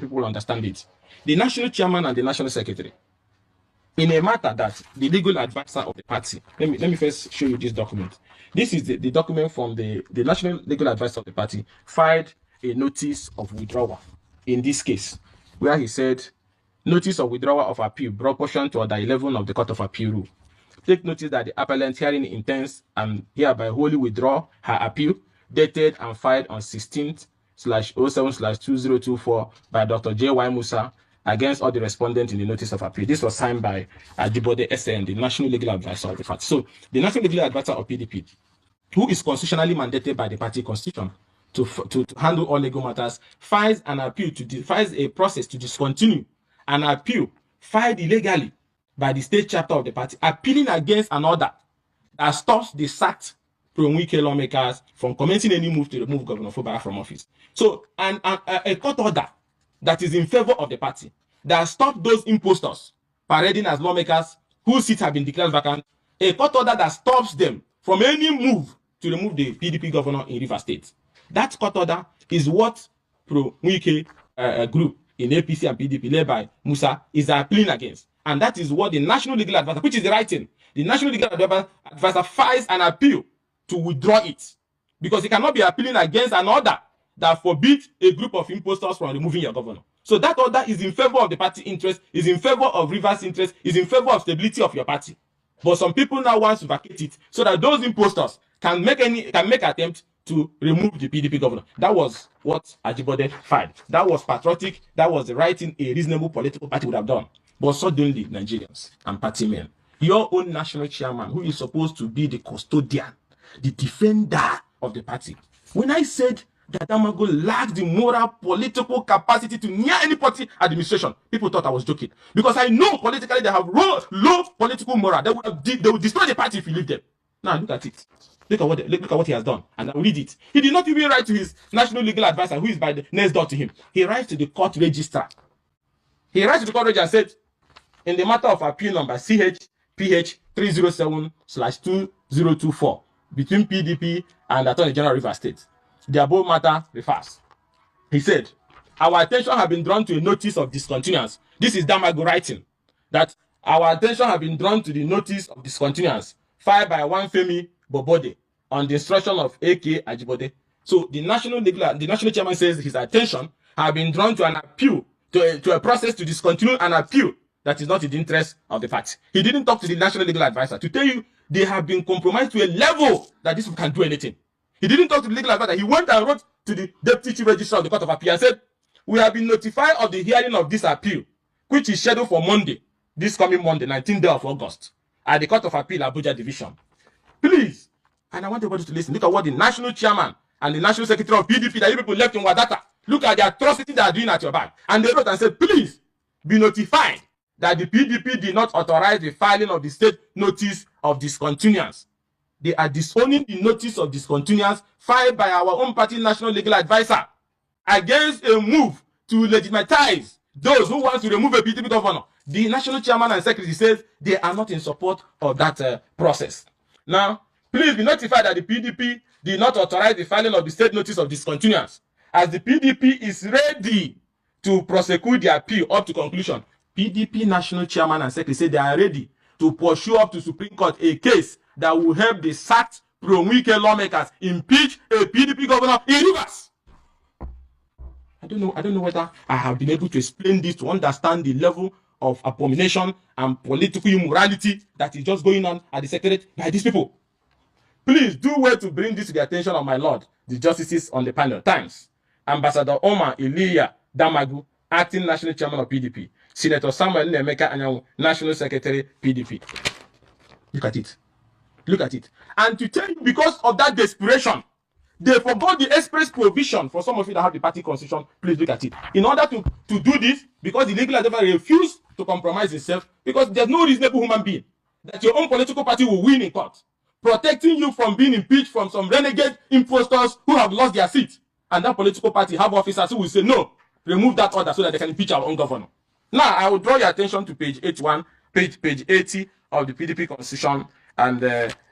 people will understand it. The national chairman and the national secretary, in a matter that the legal advisor of the party, let me first show you this document. This is the document from the national legal advisor of the party filed a notice of withdrawal in this case, where he said, notice of withdrawal of appeal proportion to Order 11 of the Court of Appeal rule. Take notice that the appellant herein intends and hereby wholly withdraw her appeal, dated and filed on 16/07/2024 by Dr. J.Y. Musa against all the respondents in the notice of appeal. This was signed by Adibode SN, the national legal advisor of the party. So the national legal advisor of PDP, who is constitutionally mandated by the party constitution to handle all legal matters, files an appeal files a process to discontinue an appeal filed illegally by the state chapter of the party, appealing against an order that stops the sacked pro-WIKE lawmakers from commencing any move to remove Governor FUBARA from office. So, a court order that is in favor of the party, that stops those impostors parading as lawmakers whose seats have been declared vacant, a court order that stops them from any move to remove the PDP governor in Rivers State. That court order is what pro-WIKE group in APC and PDP led by Musa is appealing against. And that is what the national legal advisor, which is the right thing, the national legal advisor files an appeal to withdraw it, because he cannot be appealing against an order that forbids a group of impostors from removing your governor. So that order is in favor of the party interest, is in favor of Rivers' interest, is in favor of stability of your party. But some people now want to vacate it so that those impostors can make attempt to remove the PDP governor. That was what Ajibode filed. That was patriotic. That was the right thing a reasonable political party would have done. But suddenly, Nigerians and party men, your own national chairman, who is supposed to be the custodian, the defender of the party, when I said that Damago lacked the moral political capacity to near any party administration, people thought I was joking, because I know politically they have low political moral. They will destroy the party if you leave them. Now look at it. Look at what he has done, and I will read it. He did not even write to his national legal advisor, who is by the next door to him. He writes to the court registrar. He writes to the court registrar and said, in the matter of appeal number CHPH 307/2024 between PDP and Attorney General Rivers State, the above matter refers. He said, our attention has been drawn to a notice of discontinuance. This is Damago writing, that our attention has been drawn to the notice of discontinuance filed by one Femi Bobode on the instruction of A.K. Ajibode. So the national chairman says his attention has been drawn to an appeal, to a process to discontinue an appeal that is not in the interest of the party. He didn't talk to the national legal advisor to tell you they have been compromised to a level that this can do anything. He didn't talk to the legal advisor. He went and wrote to the deputy chief registrar of the Court of Appeal and said, we have been notified of the hearing of this appeal, which is scheduled for Monday, this coming Monday, 19th day of August, at the Court of Appeal, Abuja Division. Please, and I want everybody to listen, look at what the national chairman and the national secretary of PDP that you people left in Wadata, look at the atrocity they are doing at your back. And they wrote and said, please be notified that the PDP did not authorize the filing of the state notice of discontinuance. They are disowning the notice of discontinuance filed by our own party national legal advisor against a move to legitimize those who want to remove a PDP governor. The national chairman and secretary says they are not in support of that process. Now, please be notified that the PDP did not authorize the filing of the state notice of discontinuance, as the PDP is ready to prosecute the appeal up to conclusion. PDP national chairman and secretary say they are ready to pursue up to Supreme Court a case that will help the sacked pro-WIKE lawmakers impeach a PDP governor in Rivers. I don't know whether I have been able to explain this to understand the level of abomination and political immorality that is just going on at the secretariat by these people. Please do well to bring this to the attention of my lord, the justices on the panel. Thanks. Ambassador Omar Iliya Damagu, acting national chairman of PDP. Senator Samuel Nemeka Anyanwu, national secretary, PDP. Look at it. Look at it. And to tell you, because of that desperation, they forgot the express provision for some of you that have the party constitution. Please look at it. In order to do this, because the legal advisor refused to compromise himself, because there's no reasonable human being that your own political party will win in court, protecting you from being impeached from some renegade impostors who have lost their seat. And that political party have officers who will say, no, remove that order so that they can impeach our own governor. Now, I will draw your attention to page 81, page 80 of the PDP Constitution, and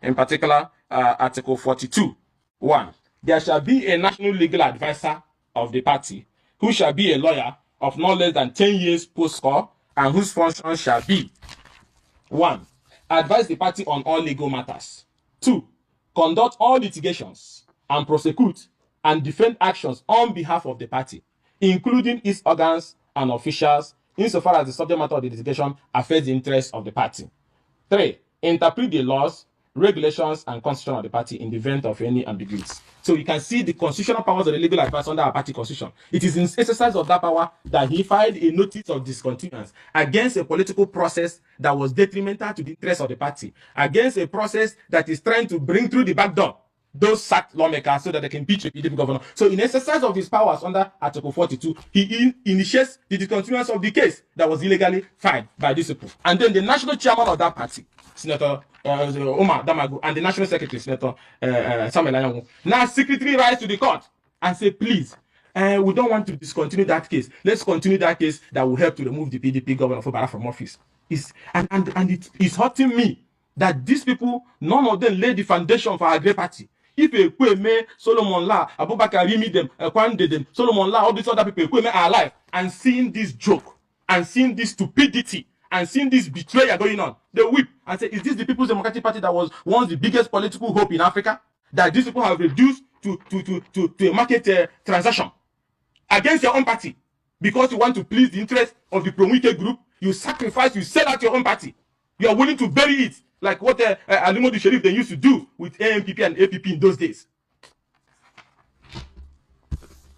in particular, Article 42.1. There shall be a national legal advisor of the party who shall be a lawyer of not less than 10 years post-score, and whose function shall be: 1. Advise the party on all legal matters. 2. Conduct all litigations and prosecute and defend actions on behalf of the party, including its organs and officials, insofar as the subject matter of the litigation affects the interests of the party. 3. Interpret the laws, regulations, and constitution of the party in the event of any ambiguity. So you can see the constitutional powers of the legal advice under our party constitution. It is in exercise of that power that he filed a notice of discontinuance against a political process that was detrimental to the interests of the party, against a process that is trying to bring through the back door those sacked lawmakers so that they can impeach a PDP governor. So in exercise of his powers under Article 42, he initiates the discontinuance of the case that was illegally filed by these people. And then the national chairman of that party, Senator Omar Damagu, and the national secretary, Senator Samuel Anyanwu, now secretly writes to the court and say, please, we don't want to discontinue that case. Let's continue that case that will help to remove the PDP governor FUBARA from office. And it is hurting me that these people, none of them laid the foundation for our great party. If Ekweme, Solomon La, Abubakar Rimi them, Kwande them, Solomon La, all these other people, Ekweme are alive, and seeing this joke, and seeing this stupidity, and seeing this betrayal going on, they weep and say, is this the People's Democratic Party that was once the biggest political hope in Africa? That these people have reduced to a market transaction against your own party because you want to please the interest of the pro-Wike group? You sacrifice, you sell out your own party. You are willing to bury it like what Alimodu Sharif they used to do with AMPP and APP in those days.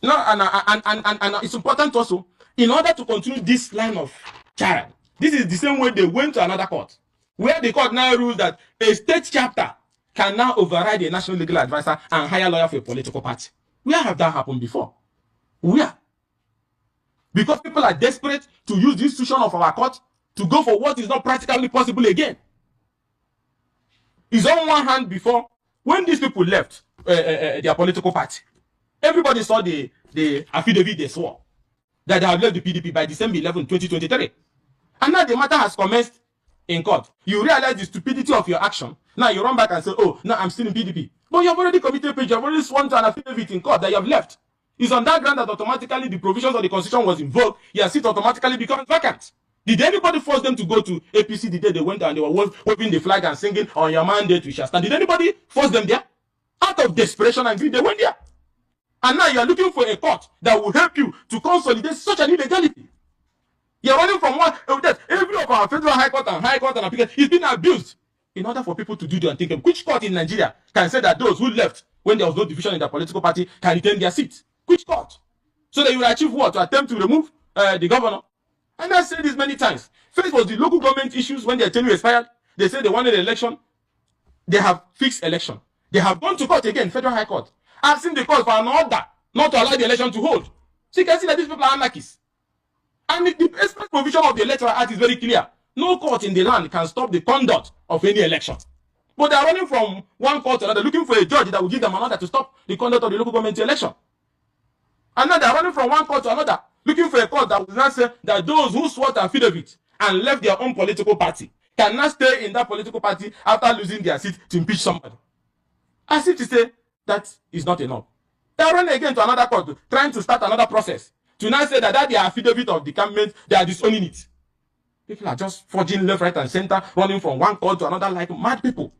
No, and it's important also, in order to continue this line of charade, this is the same way they went to another court, where the court now rules that a state chapter can now override a national legal advisor and hire a lawyer for a political party. Where have that happened before? Where? Because people are desperate to use the institution of our court to go for what is not practically possible again. It's on one hand before, when these people left their political party, everybody saw the affidavit they swore that they have left the PDP by December 11, 2023. And now the matter has commenced in court. You realize the stupidity of your action. Now you run back and say, oh, no, I'm still in PDP. But you have already committed page. You have already sworn to an affidavit in court that you have left. It's on that ground that automatically the provisions of the constitution was invoked. Your seat automatically becomes vacant. Did anybody force them to go to APC the day they went and they were waving the flag and singing, on your mandate we shall stand? Did anybody force them there? Out of desperation and greed, they went there. And now you are looking for a court that will help you to consolidate such an illegality. You're running from one. Every of our federal high court and appeal is being abused in order for people to do the unthinkable. Which court in Nigeria can say that those who left when there was no division in their political party can retain their seats? Which court? So that you will achieve what? To attempt to remove the governor. And I've said this many times. First was the local government issues when their tenure expired. They said they wanted an election. They have fixed election. They have gone to court again, federal high court, asking the court for an order not to allow the election to hold. So you can see that these people are anarchists. And the express provision of the Electoral Act is very clear. No court in the land can stop the conduct of any election. But they are running from one court to another, looking for a judge that will give them an order to stop the conduct of the local government election. And now they are running from one court to another, looking for a court that will not say that those who swore to affidavit and left their own political party cannot stay in that political party after losing their seat to impeach somebody. As if to say that is not enough. They are running again to another court, trying to start another process, to now say that their affidavit of the government, they are disowning it. People are just forging left, right, and center, running from one court to another like mad people.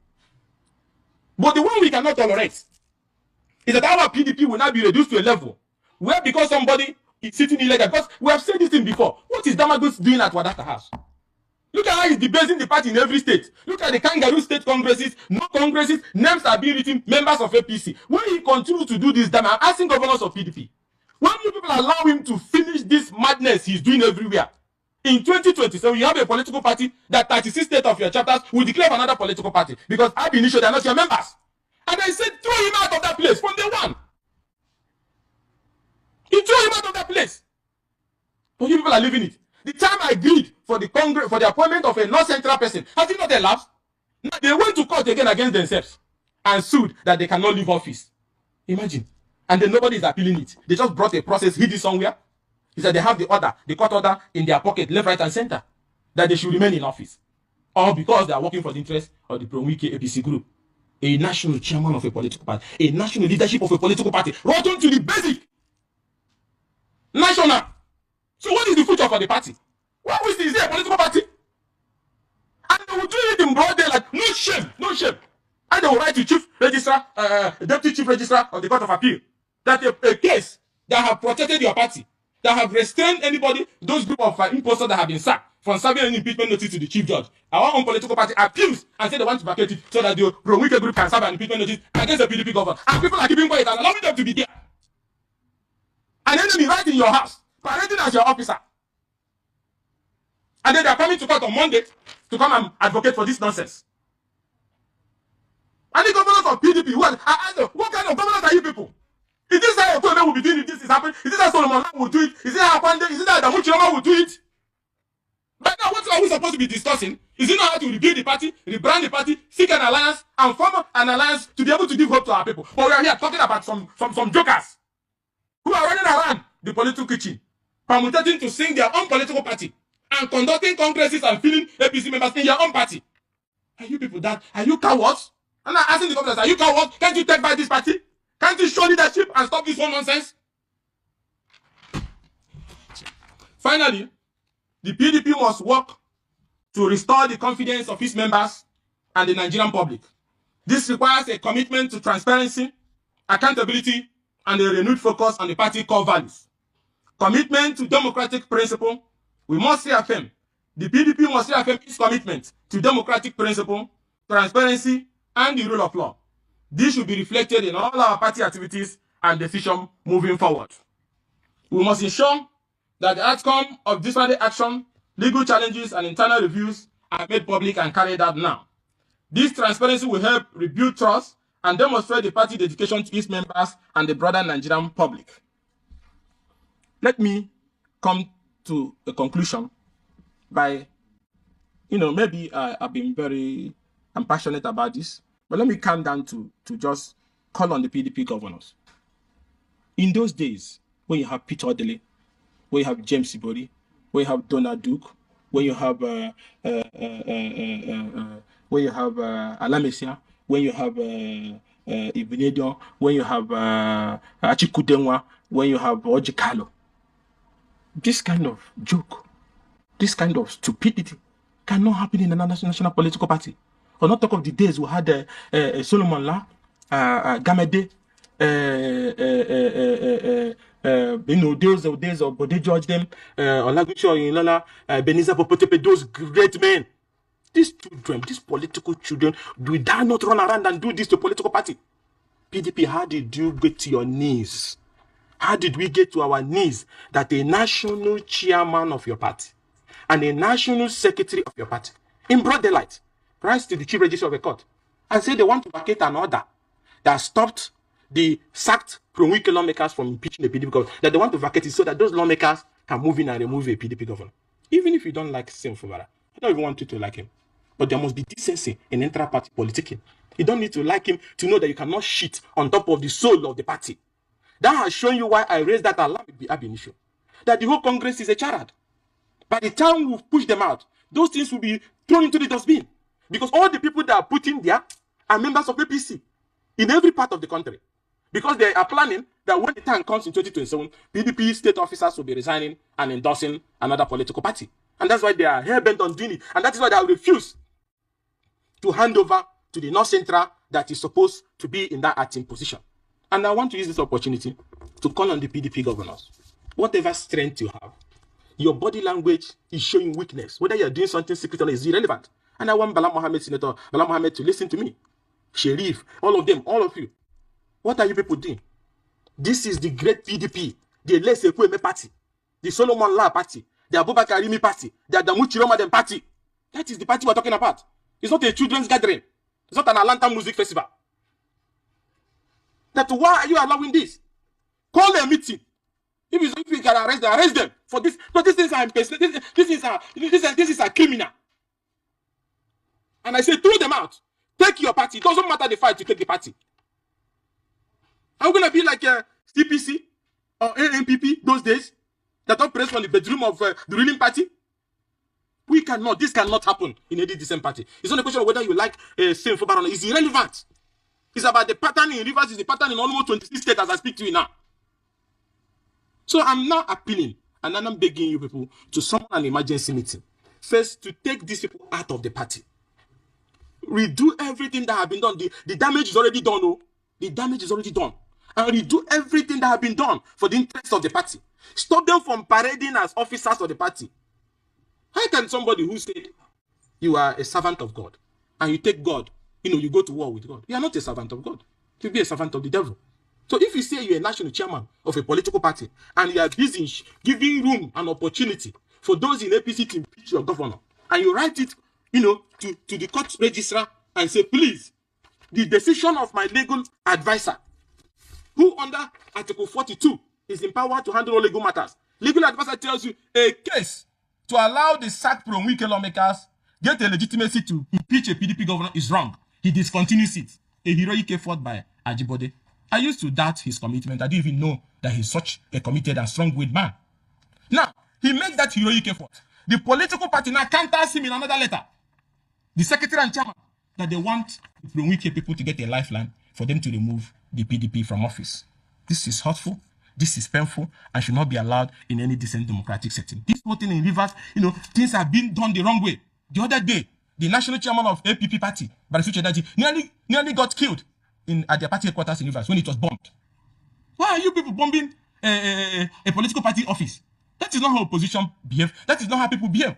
But the one we cannot tolerate is that our PDP will now be reduced to a level where, because somebody is sitting illegal, because we have said this thing before, what is Damagus doing at Wadata House? Look at how he's debasing the party in every state. Look at the kangaroo state congresses, no congresses, names are being written, members of APC. When he continues to do this, I'm asking governors of PDP, when you people allow him to finish this madness he's doing everywhere, in 2027, you have a political party that 36 states of your chapters will declare for another political party because ab initio they are not your members. And I said, throw him out of that place from day one. He threw him out of that place. But you people are leaving it. The time I agreed for the Congress for the appointment of a North Central person, has it not elapsed? Now they went to court again against themselves and sued that they cannot leave office. Imagine. And then nobody is appealing it. They just brought a process hidden somewhere. He said they have the order, the court order in their pocket, left, right, and center, that they should remain in office. All because they are working for the interest of the WIKE APC group. A national chairman of a political party, a national leadership of a political party, rotten to the basic. National. So what is the future for the party? What is it a political party? And they will do it in broad daylight. No shame, no shame. And they will write to chief registrar, deputy chief registrar of the Court of Appeal that a case that have protected your party, that have restrained anybody, those group of imposters that have been sacked from serving an impeachment notice to the chief judge. Our own political party appeals and say they want to vacate it so that the pro-WIKE group can serve an impeachment notice against the PDP government. And people are keeping quiet and allowing them to be there. An enemy right in your house, parading as your officer. And then they are coming to court on Monday to come and advocate for this nonsense. And the governors of PDP, what kind of governors are you people? Is this how Okweme will be doing if this is happening? Is this how Solomon will do it? Is it how Kwande? Is it how Ugochinyere will do it? But now, what are we supposed to be discussing? Is it not how to rebuild the party, rebrand the party, seek an alliance, and form an alliance to be able to give hope to our people? But we are here talking about some jokers who are running around the political kitchen, permutating to sing their own political party and conducting congresses and filling APC members in your own party. Are you people that? Are you cowards? I'm not asking the governors, are you cowards? Can't you take back this party? Can't you show leadership and stop this whole nonsense? Finally, the PDP must work to restore the confidence of its members and the Nigerian public. This requires a commitment to transparency, accountability, and a renewed focus on the party core values. Commitment to democratic principle. We must reaffirm. The PDP must reaffirm its commitment to democratic principle, transparency, and the rule of law. This should be reflected in all our party activities and decisions moving forward. We must ensure that the outcome of disciplinary action, legal challenges, and internal reviews are made public and carried out now. This transparency will help rebuild trust and demonstrate the party dedication to its members and the broader Nigerian public. Let me come to a conclusion by, maybe I'm passionate about this, but let me calm down to just call on the PDP governors. In those days, when you have Peter Odele, when you have James Ibori, when you have Donald Duke, when you have Alamesia, when you have Ibinedion, when you have Achikudenwa, when you have Ojikalo. This kind of joke, this kind of stupidity cannot happen in another national political party. Or not talk of the days we had Solomon La, Gamede, days of Bode George them, Olaguchi Oyinlola, Beniza Popotepe, those great men. These children, these political children, we dare not run around and do this to a political party. PDP, how did you get to your knees? How did we get to our knees that a national chairman of your party and a national secretary of your party, in broad daylight, rise to the chief registrar of the court and say they want to vacate an order that stopped the sacked pro-WIKE lawmakers from impeaching the PDP government, that they want to vacate it so that those lawmakers can move in and remove a PDP governor. Even if you don't like FUBARA, I don't even want you to like him. But there must be decency in intra-party politicking. You don't need to like him to know that you cannot shit on top of the soul of the party. That has shown you why I raised that alarm with the ab initio. That the whole Congress is a charade. By the time we push them out, those things will be thrown into the dustbin. Because all the people that are put in there are members of APC in every part of the country. Because they are planning that when the time comes in 2027, PDP state officers will be resigning and endorsing another political party. And that's why they are hell-bent on doing it. And that is why they refuse to hand over to the North Central that is supposed to be in that acting position. And I want to use this opportunity to call on the PDP governors. Whatever strength you have, your body language is showing weakness. Whether you're doing something secretly is irrelevant. And I want Bala Mohammed, Senator Bala Mohammed, to listen to me. Sharif, all of them, all of you. What are you people doing? This is the great PDP, the Lese Kweme party, the Solomon La party, the Abubakar Arimi party, the Adamuchi Ramadan party. That is the party we're talking about. It's not a children's gathering. It's not an Atlanta music festival. That why are you allowing this? Call a meeting. If you can arrest them for this. But these things are impersonal. This is a criminal. And I say, throw them out. Take your party. It doesn't matter the fight to take the party. I'm going to be like CPC or NNPP those days that operate from the bedroom of the ruling party. We cannot. This cannot happen in any decent party. It's not a question of whether you like FUBARA or not. It's irrelevant. It's about the pattern in Rivers. It's the pattern in almost 26 states as I speak to you now. So I'm now appealing. and I'm begging you people to summon an emergency meeting. First, to take these people out of the party. Redo everything that have been done. The damage is already done. Oh, the damage is already done. And redo everything that have been done for the interest of the party. Stop them from parading as officers of the party. How can somebody who said you are a servant of God and you take God, you go to war with God? You are not a servant of God. You be a servant of the devil. So if you say you're a national chairman of a political party and you are busy giving room and opportunity for those in APC to impeach your governor, and you write it, to the court registrar and say, please, the decision of my legal advisor, who under Article 42 is empowered to handle all legal matters. Legal advisor tells you a case to allow the sacked pro-WIKE lawmakers get a legitimacy to impeach a PDP governor is wrong. He discontinues it. A heroic effort by Ajibode. I used to doubt his commitment. I didn't even know that he's such a committed and strong-willed man. Now, he makes that heroic effort. The political party now counters him in another letter. The secretary and chairman, that they want the pro-WIKE people to get a lifeline for them to remove the PDP from office. This is hurtful. This is painful and should not be allowed in any decent democratic setting. This whole thing in Rivers, things have been done the wrong way. The other day, the national chairman of APP party, Barisuche nearly got killed at their party headquarters in Rivers when it was bombed. Why are you people bombing a political party office? That is not how opposition behave. That is not how people behave.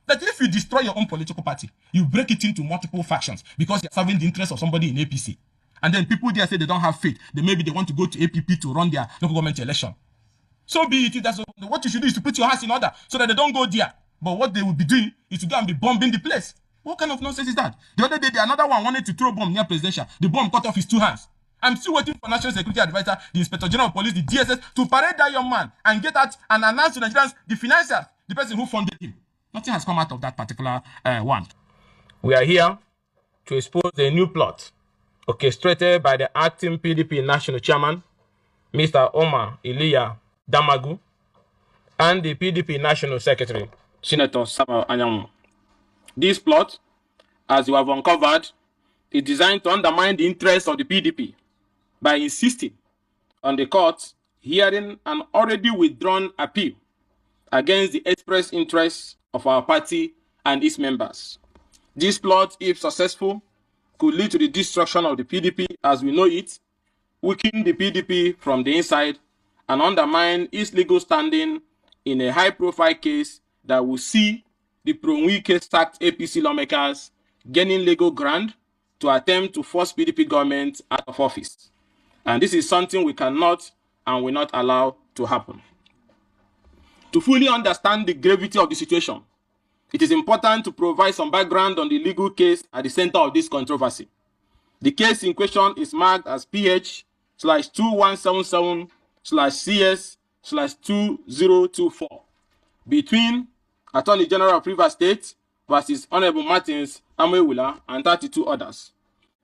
That if you destroy your own political party, you break it into multiple factions because you're serving the interests of somebody in APC. And then people there say they don't have faith. Maybe they want to go to APP to run their local government election. So be it. That's what you should do is to put your house in order so that they don't go there. But what they will be doing is to go and be bombing the place. What kind of nonsense is that? The other day, another one wanted to throw a bomb near presidential. The bomb cut off his 2 hands. I'm still waiting for National Security Advisor, the Inspector General of Police, the DSS, to parade that young man and get out and announce to Nigerians the financiers, the person who funded him. Nothing has come out of that particular one. We are here to expose a new plot orchestrated by the acting PDP National Chairman, Mr. Omar Iliya Damagu, and the PDP National Secretary, Senator Saba Anyanwu. This plot, as you have uncovered, is designed to undermine the interests of the PDP by insisting on the court hearing an already withdrawn appeal against the express interests of our party and its members. This plot, if successful, could lead to the destruction of the PDP as we know it, weaken the PDP from the inside, and undermine its legal standing in a high-profile case that will see the pro-WIKE sacked APC lawmakers gaining legal ground to attempt to force PDP government out of office. And this is something we cannot and will not allow to happen. To fully understand the gravity of the situation, it is important to provide some background on the legal case at the center of this controversy. The case in question is marked as PH/2177/CS/2024 between Attorney General of Rivers State versus Honorable Martins Amewula and 32 others.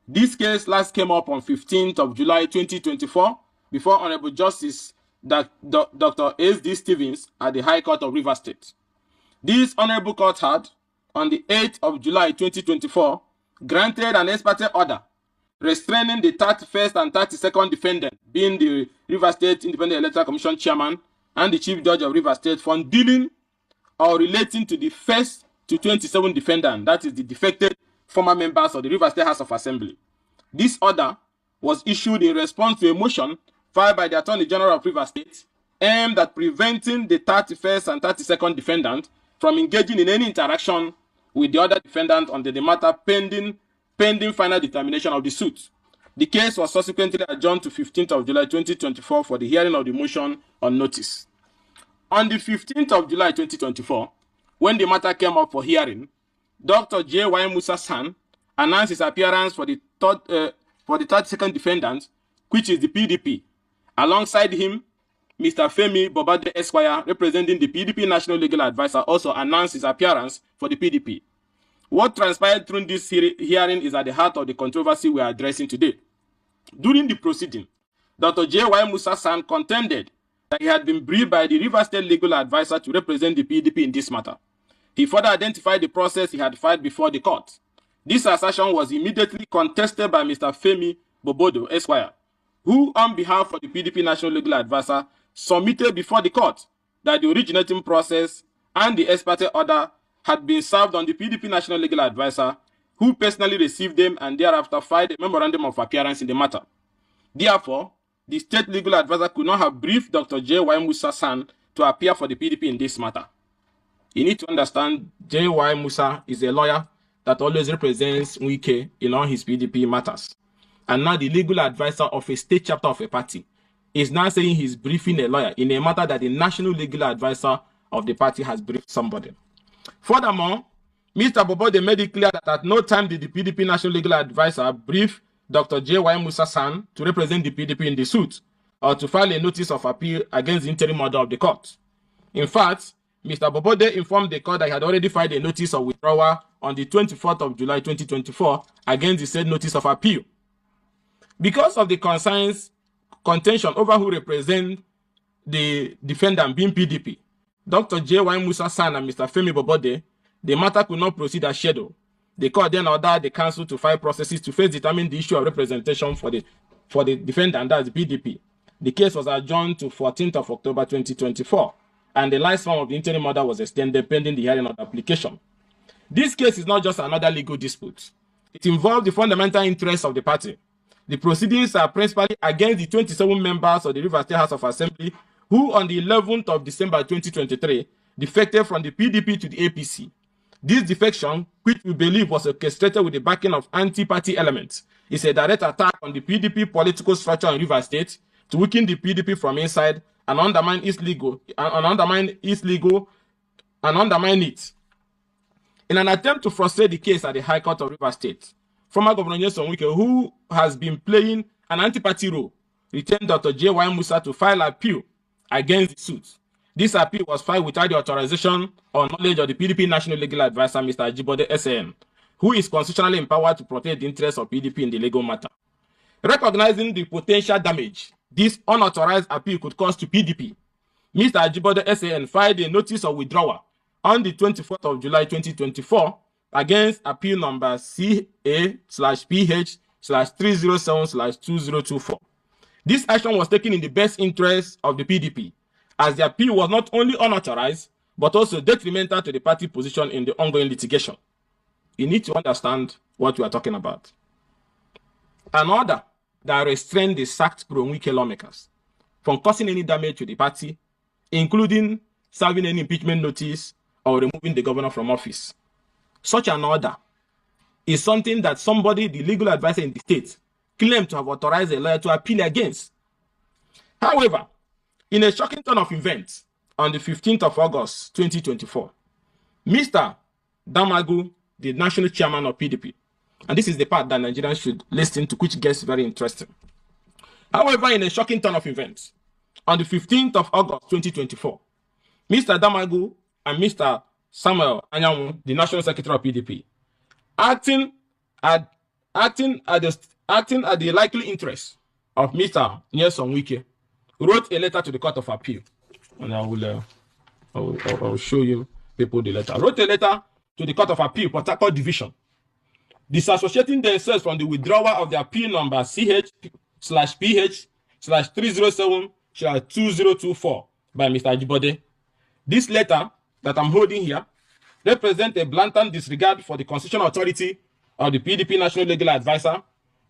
This case last came up on 15th of July 2024 before Honorable Justice Dr. S.D. Stevens at the High Court of Rivers State. This Honorable Court had, on the 8th of July 2024, granted an ex parte order restraining the 31st and 32nd defendant, being the Rivers State Independent Electoral Commission Chairman and the Chief Judge of Rivers State, from dealing or relating to the 1st to 27th defendant, that is the defected former members of the Rivers State House of Assembly. This order was issued in response to a motion filed by the Attorney General of Rivers State aimed at preventing the 31st and 32nd defendant from engaging in any interaction with the other defendant on the matter pending final determination of the suit. The case was subsequently adjourned to 15th of July 2024 for the hearing of the motion on notice. On the 15th of July 2024, when the matter came up for hearing, Dr. J.Y. Musa San announced his appearance for the 32nd defendant, which is the PDP. Alongside him, Mr. Femi Bobade Esquire, representing the PDP National Legal Advisor, also announced his appearance for the PDP. What transpired through this hearing is at the heart of the controversy we are addressing today. During the proceeding, Dr. J.Y. Musa San contended that he had been briefed by the Rivers State Legal Advisor to represent the PDP in this matter. He further identified the process he had filed before the court. This assertion was immediately contested by Mr. Femi Bobodo Esquire, who, on behalf of the PDP National Legal Advisor, submitted before the court that the originating process and the ex parte order had been served on the PDP National Legal Advisor, who personally received them and thereafter filed a memorandum of appearance in the matter. Therefore, the state legal advisor could not have briefed Dr. J.Y. Musa San to appear for the PDP in this matter. You need to understand J.Y. Musa is a lawyer that always represents WIKE in all his PDP matters. And now the legal advisor of a state chapter of a party is now saying he's briefing a lawyer in a matter that the national legal advisor of the party has briefed somebody. Furthermore, Mr. Bobode made it clear that at no time did the PDP national legal advisor brief Dr. J.Y. Musa San to represent the PDP in the suit or to file a notice of appeal against the interim order of the court. In fact, Mr. Bobode informed the court that he had already filed a notice of withdrawal on the 24th of July 2024 against the said notice of appeal. Because of the contention over who represent the defendant being PDP, Dr. J.Y. Musa San and Mr. Femi Bobode, the matter could not proceed as scheduled. The court then ordered the council to file processes to first determine the issue of representation for the defendant, that's the PDP. The case was adjourned to 14th of October 2024, and the lifespan of the interim order was extended pending the hearing of the application. This case is not just another legal dispute. It involves the fundamental interests of the party. The proceedings are principally against the 27 members of the Rivers State House of Assembly who on the 11th of December 2023 defected from the PDP to the APC. This defection, which we believe was orchestrated with the backing of anti-party elements, is a direct attack on the PDP political structure in Rivers State to weaken the PDP from inside and undermine its it. In an attempt to frustrate the case at the High Court of Rivers State, former Governor Nyesom Wike, who has been playing an anti-party role, retained Dr. J.Y. Musa to file appeal against the suit. This appeal was filed without the authorization or knowledge of the PDP National Legal Advisor, Mr. Ajibode SAN, who is constitutionally empowered to protect the interests of PDP in the legal matter. Recognizing the potential damage this unauthorized appeal could cause to PDP, Mr. Ajibode SAN filed a notice of withdrawal on the 24th of July 2024 against appeal number CA/PH/307/2024. This action was taken in the best interest of the PDP, as the appeal was not only unauthorized, but also detrimental to the party position in the ongoing litigation. You need to understand what we are talking about. An order that restrained the sacked pro-Wike lawmakers from causing any damage to the party, including serving any impeachment notice or removing the governor from office. Such an order is something that somebody, the legal advisor in the state, claimed to have authorized a lawyer to appeal against. However, in a shocking turn of events, on the 15th of August 2024, Mr. Damagu, the national chairman of PDP, and this is the part that Nigerians should listen to, which gets very interesting. However, in a shocking turn of events, on the 15th of August 2024, Mr. Damagu and Mr. Samuel Anyanwu, the national secretary of PDP, acting at the likely interest of Mr. Nyesom Wike, wrote a letter to the Court of Appeal. And I will show you people the letter. Wrote a letter to the Court of Appeal, Port Harcourt Division, disassociating themselves from the withdrawal of the appeal number CH/PH/307/2024 by Mr. Ajibode. This letter that I'm holding here represents a blatant disregard for the constitutional authority of the PDP National Legal Advisor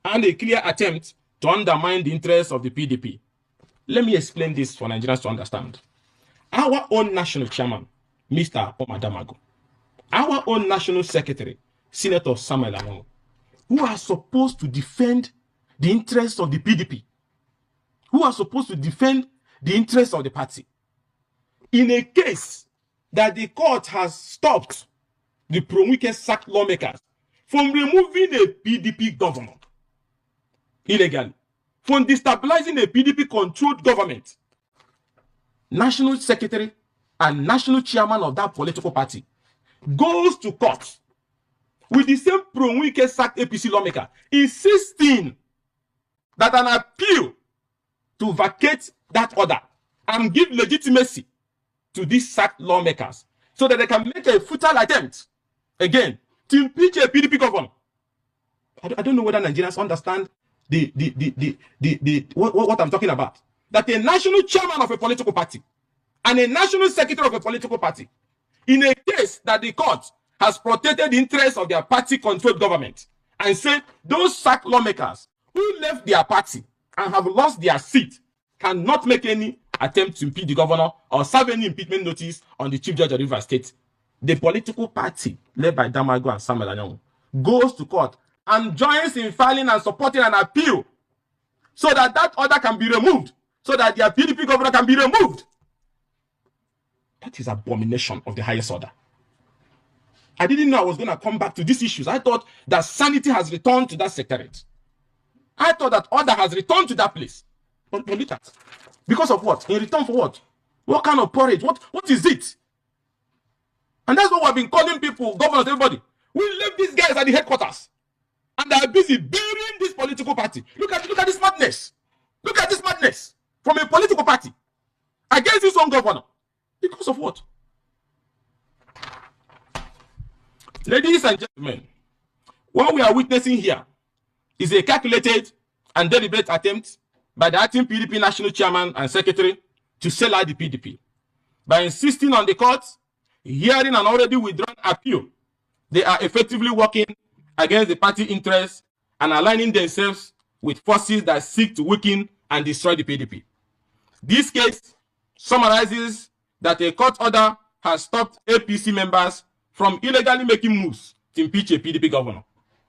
and a clear attempt to undermine the interests of the PDP. Let me explain this for Nigerians to understand. Our own national chairman, Mr. Omar Damagu, our own national secretary, Senator Samuel Anyanwu, who are supposed to defend the interests of the PDP, who are supposed to defend the interests of the party, in a case that the court has stopped the pro-Wike sacked lawmakers from removing a PDP governor illegally, from destabilizing a PDP-controlled government, national secretary and national chairman of that political party goes to court with the same pro-Wike sacked APC lawmaker, insisting that an appeal to vacate that order and give legitimacy to these sacked lawmakers so that they can make a futile attempt again to impeach a PDP governor. I don't know whether Nigerians understand what I'm talking about. That a national chairman of a political party and a national secretary of a political party in a case that the court has protected the interests of their party-controlled government and said those sacked lawmakers who left their party and have lost their seat cannot make any attempt to impeach the governor or serve any impeachment notice on the chief judge of Rivers State, the political party led by Damago and Samuel Anyanwu goes to court and joins in filing and supporting an appeal so that that order can be removed, so that their PDP governor can be removed. That is abomination of the highest order. I didn't know I was going to come back to these issues. I thought that sanity has returned to that secretariat. I thought that order has returned to that place. But look at, because of what? In return for what? What kind of porridge? What is it? And that's what we've been calling people, governors, everybody. We left these guys at the headquarters. And they are busy burying this political party. Look at this madness. Look at this madness from a political party against his own governor. Because of what? Ladies and gentlemen, what we are witnessing here is a calculated and deliberate attempt by the acting PDP national chairman and secretary to sell out the PDP. By insisting on the court hearing an already withdrawn appeal, they are effectively working against the party interests and aligning themselves with forces that seek to weaken and destroy the PDP. This case summarizes that a court order has stopped APC members from illegally making moves to impeach a PDP governor.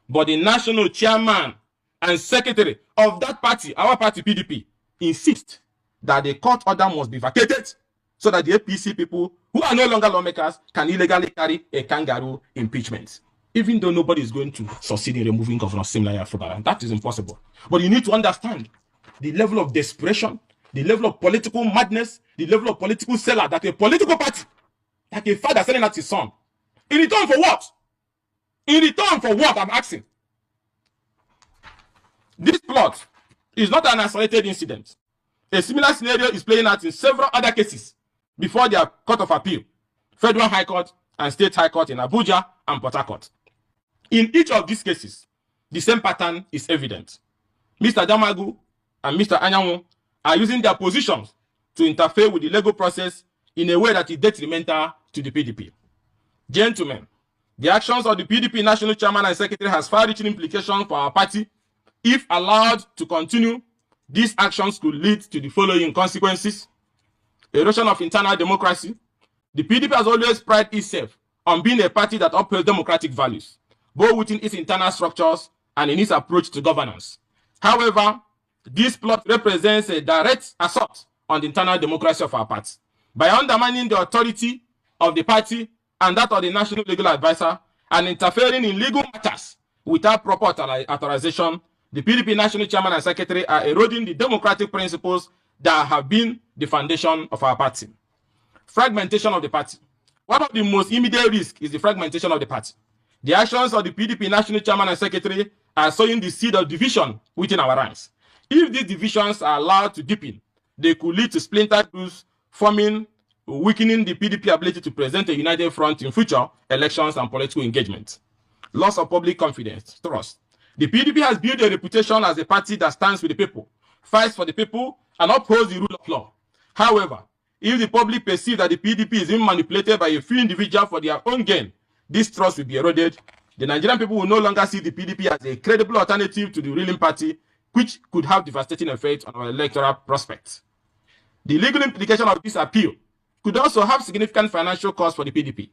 But the national chairman and secretary of that party, our party PDP, insist that the court order must be vacated so that the APC people who are no longer lawmakers can illegally carry a kangaroo impeachment. Even though nobody is going to succeed in removing Governor Simlaya FUBARA. That is impossible. But you need to understand the level of desperation, the level of political madness, the level of political seller that a political party, like a father selling out his son. In return for what? In return for what, I'm asking? This plot is not an isolated incident. A similar scenario is playing out in several other cases before their Court of Appeal, Federal High Court and State High Court in Abuja and Port Harcourt. In each of these cases, the same pattern is evident. Mr. Damagu and Mr. Anyanwu are using their positions to interfere with the legal process in a way that is detrimental to the PDP. Gentlemen, the actions of the PDP national chairman and secretary has far-reaching implications for our party. If allowed to continue, these actions could lead to the following consequences: erosion of internal democracy. The PDP has always prided itself on being a party that upholds democratic values, both within its internal structures and in its approach to governance. However, this plot represents a direct assault on the internal democracy of our party. By undermining the authority of the party and that of the National Legal Advisor and interfering in legal matters without proper authorization, the PDP National Chairman and Secretary are eroding the democratic principles that have been the foundation of our party. Fragmentation of the party. One of the most immediate risks is the fragmentation of the party. The actions of the PDP National Chairman and Secretary are sowing the seed of division within our ranks. If these divisions are allowed to deepen, they could lead to splinter groups forming, weakening the PDP ability to present a united front in future elections and political engagement. Loss of public confidence, trust. The PDP has built a reputation as a party that stands with the people, fights for the people, and upholds the rule of law. However, if the public perceive that the PDP is being manipulated by a few individuals for their own gain, this trust will be eroded. The Nigerian people will no longer see the PDP as a credible alternative to the ruling party, which could have devastating effects on our electoral prospects. The legal implication of this appeal could also have significant financial costs for the PDP.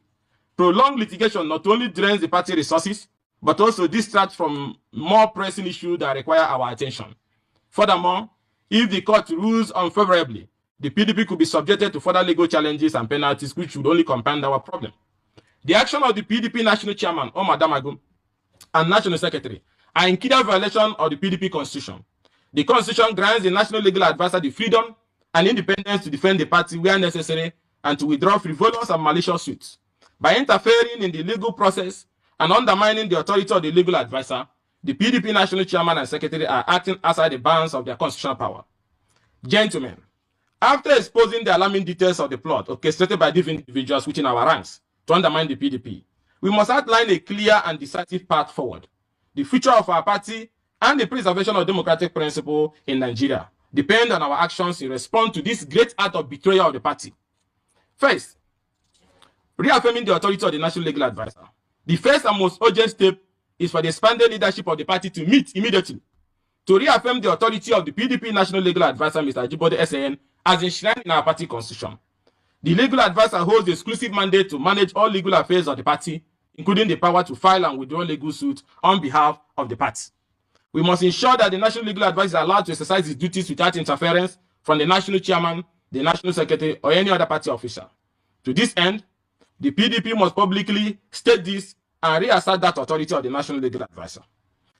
Prolonged litigation not only drains the party resources, but also distracts from more pressing issues that require our attention. Furthermore, if the court rules unfavorably, the PDP could be subjected to further legal challenges and penalties, which would only compound our problem. The action of the PDP National Chairman, Omar Damagum, and National Secretary are in clear violation of the PDP Constitution. The Constitution grants the National Legal Advisor the freedom and independence to defend the party where necessary and to withdraw frivolous and malicious suits. By interfering in the legal process and undermining the authority of the legal advisor, the PDP National Chairman and Secretary are acting outside the bounds of their constitutional power. Gentlemen, after exposing the alarming details of the plot orchestrated by different individuals within our ranks to undermine the PDP, we must outline a clear and decisive path forward. The future of our party and the preservation of democratic principle in Nigeria depend on our actions in response to this great act of betrayal of the party. First, reaffirming the authority of the National Legal Advisor. The first and most urgent step is for the expanded leadership of the party to meet immediately to reaffirm the authority of the PDP National Legal Advisor, Mr. Ajibode SAN, as enshrined in our party constitution. The legal advisor holds the exclusive mandate to manage all legal affairs of the party, including the power to file and withdraw legal suits on behalf of the party. We must ensure that the National Legal Advisor is allowed to exercise his duties without interference from the National Chairman, the National Secretary, or any other party official. To this end, the PDP must publicly state this and reassert that authority of the National Legal Advisor.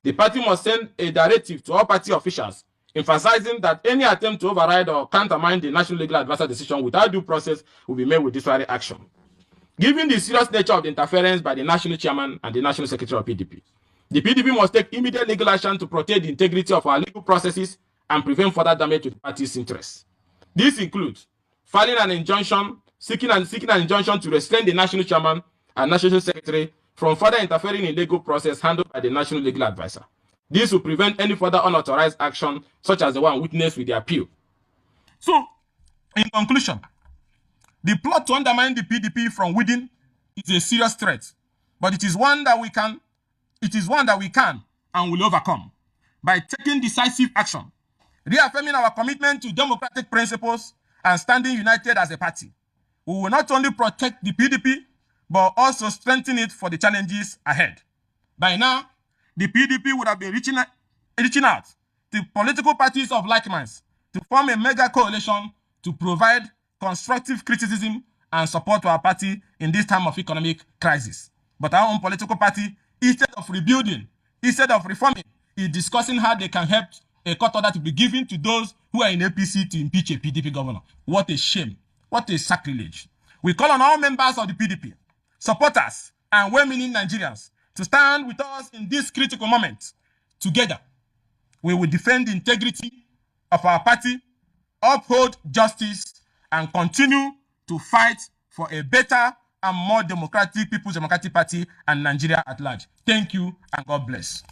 The party must send a directive to all party officials emphasizing that any attempt to override or countermine the National Legal Advisor decision without due process will be made with disciplinary action. Given the serious nature of the interference by the National Chairman and the National Secretary of PDP, the PDP must take immediate legal action to protect the integrity of our legal processes and prevent further damage to the party's interests. This includes filing an injunction, seeking an injunction to restrain the National Chairman and National Secretary from further interfering in legal process handled by the National Legal Advisor. This will prevent any further unauthorized action, such as the one witnessed with the appeal. So, in conclusion, the plot to undermine the PDP from within is a serious threat, but it is one that we can and will overcome by taking decisive action, reaffirming our commitment to democratic principles and standing united as a party. We will not only protect the PDP, but also strengthen it for the challenges ahead. By now, the PDP would have been reaching out to political parties of like minds to form a mega coalition to provide constructive criticism and support to our party in this time of economic crisis. But our own political party, instead of rebuilding, instead of reforming, is discussing how they can help a court order to be given to those who are in APC to impeach a PDP governor. What a shame. What a sacrilege. We call on all members of the PDP, supporters, and well-meaning Nigerians to stand with us in this critical moment. Together, we will defend the integrity of our party, uphold justice, and continue to fight for a better and more democratic People's Democratic Party and Nigeria at large. Thank you, and God bless.